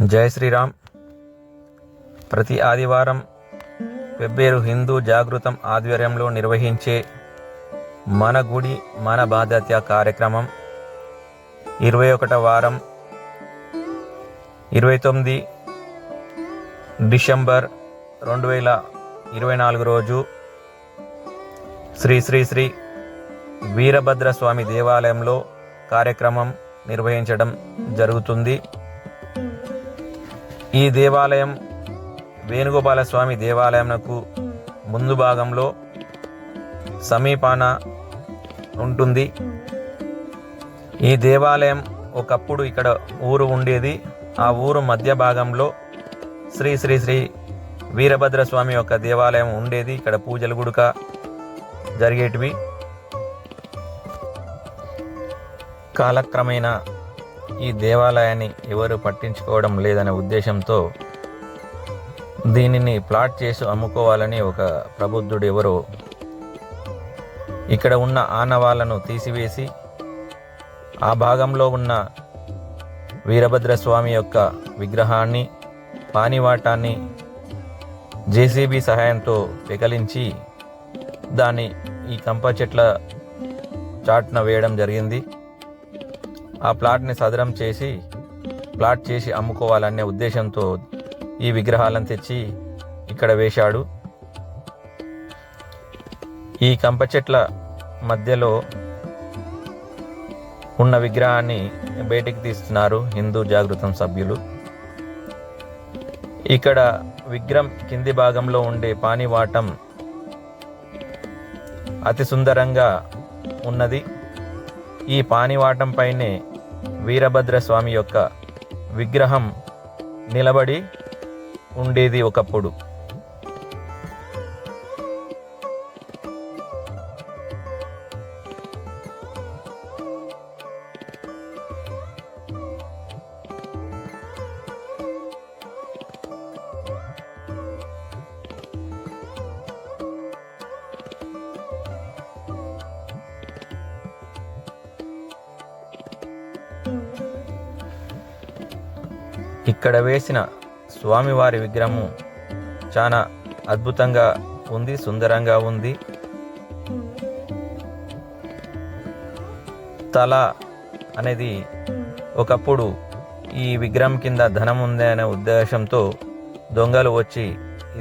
జై శ్రీరామ్. ప్రతి ఆదివారం పెబ్బేరు హిందూ జాగృతం ఆధ్వర్యంలో నిర్వహించే మన గుడి మన బాధ్యత కార్యక్రమం 21వ వారం 29 డిసెంబర్ 2024 రోజు శ్రీ శ్రీ శ్రీ వీరభద్రస్వామి దేవాలయంలో కార్యక్రమం నిర్వహించడం జరుగుతుంది. ఈ దేవాలయం వేణుగోపాలస్వామి దేవాలయంకు ముందు భాగంలో సమీపాన ఉంటుంది. ఈ దేవాలయం ఒకప్పుడు ఇక్కడ ఊరు ఉండేది. ఆ ఊరు మధ్య భాగంలో శ్రీ శ్రీ శ్రీ వీరభద్రస్వామి యొక్క దేవాలయం ఉండేది. ఇక్కడ పూజలు గుడుక జరిగేటివి. కాలక్రమేణా ఈ దేవాలయాన్ని ఎవరు పట్టించుకోవడం లేదనే ఉద్దేశంతో దీనిని ప్లాట్ చేసి అమ్ముకోవాలని ఒక ప్రబుద్ధుడు ఎవరో ఇక్కడ ఉన్న ఆనవాళ్లను తీసివేసి ఆ భాగంలో ఉన్న వీరభద్రస్వామి యొక్క విగ్రహాన్ని పానివాటాన్ని జేసీబీ సహాయంతో పెకలించి దాన్ని ఈ కంప చెట్ల చాటున వేయడం జరిగింది. ఆ ప్లాట్ని సదరం చేసి ప్లాట్ చేసి అమ్ముకోవాలనే ఉద్దేశంతో ఈ విగ్రహాలను తెచ్చి ఇక్కడ వేశాడు. ఈ కంప చెట్ల మధ్యలో ఉన్న విగ్రహాన్ని బయటికి తీస్తున్నారు హిందూ జాగృతం సభ్యులు. ఇక్కడ విగ్రహం కింది భాగంలో ఉండే పానివాటం అతి సుందరంగా ఉన్నది. ఈ పానివాటం పైనే వీరభద్రస్వామి యొక్క విగ్రహం నిలబడి ఉండేది ఒకప్పుడు. ఇక్కడ వేసిన స్వామివారి విగ్రహము చాలా అద్భుతంగా ఉంది, సుందరంగా ఉంది. తల అనేది ఒకప్పుడు ఈ విగ్రహం కింద ధనం ఉంది అనే ఉద్దేశంతో దొంగలు వచ్చి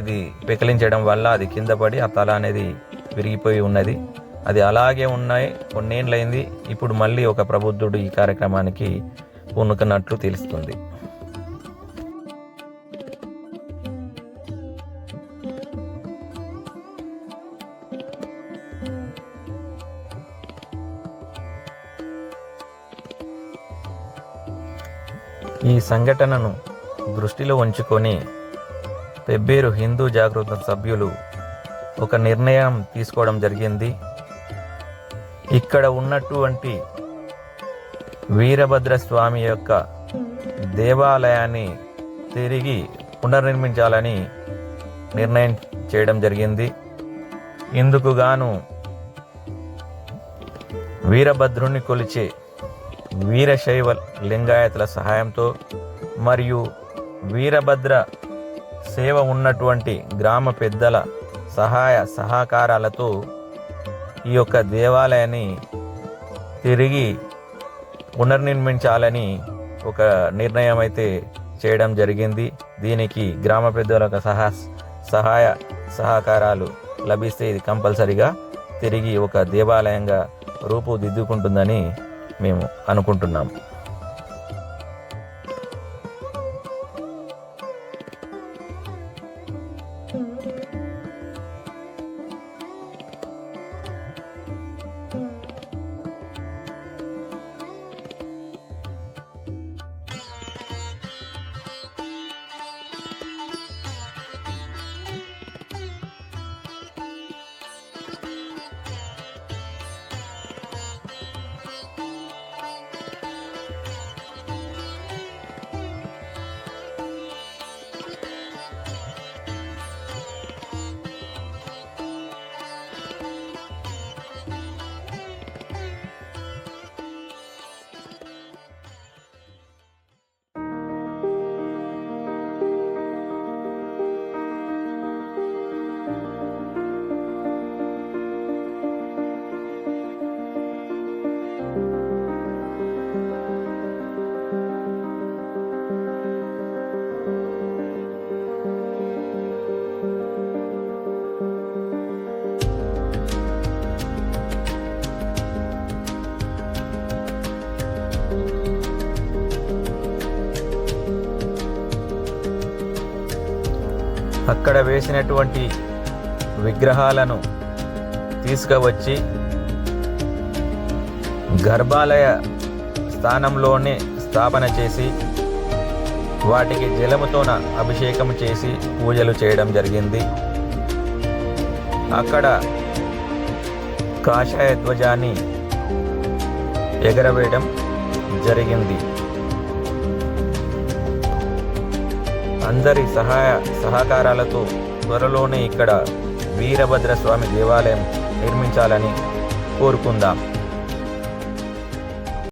ఇది పెకిలించడం వల్ల అది కింద పడి ఆ తల అనేది విరిగిపోయి ఉన్నది. అది అలాగే ఉన్నాయి. కొన్నేళ్ళైంది. ఇప్పుడు మళ్ళీ ఒక ప్రబుద్ధుడు ఈ కార్యక్రమానికి పూనుకున్నట్లు తెలుస్తుంది. ఈ సంఘటనను దృష్టిలో ఉంచుకొని పెబ్బేరు హిందూ జాగృత సభ్యులు ఒక నిర్ణయం తీసుకోవడం జరిగింది. ఇక్కడ ఉన్నటువంటి వీరభద్రస్వామి యొక్క దేవాలయాన్ని తిరిగి పునర్నిర్మించాలని నిర్ణయం చేయడం జరిగింది. ఇందుకు గాను వీరభద్రుని కొలిచే వీరశైవ లింగాయతుల సహాయంతో మరియు వీరభద్ర సేవ ఉన్నటువంటి గ్రామ పెద్దల సహాయ సహకారాలతో ఈ యొక్క దేవాలయాన్ని తిరిగి పునర్నిర్మించాలని ఒక నిర్ణయం అయితే చేయడం జరిగింది. దీనికి గ్రామ పెద్దల సహాయ సహకారాలు లభిస్తే ఇది కంపల్సరిగా తిరిగి ఒక దేవాలయంగా రూపుదిద్దుకుంటుందని మేము అనుకుంటున్నాము. అక్కడ వేసినటువంటి విగ్రహాలను తీసుకువచ్చి గర్భాలయ స్థానంలోనే స్థాపన చేసి వాటికి జలముతోన అభిషేకం చేసి పూజలు చేయడం జరిగింది. అక్కడ కాషాయ ధ్వజాన్ని ఎగరవేయడం జరిగింది. అందరి సహకారాలతో త్వరలోనే ఇక్కడ వీరభద్రస్వామి దేవాలయం నిర్మించాలని కోరుకుందాం.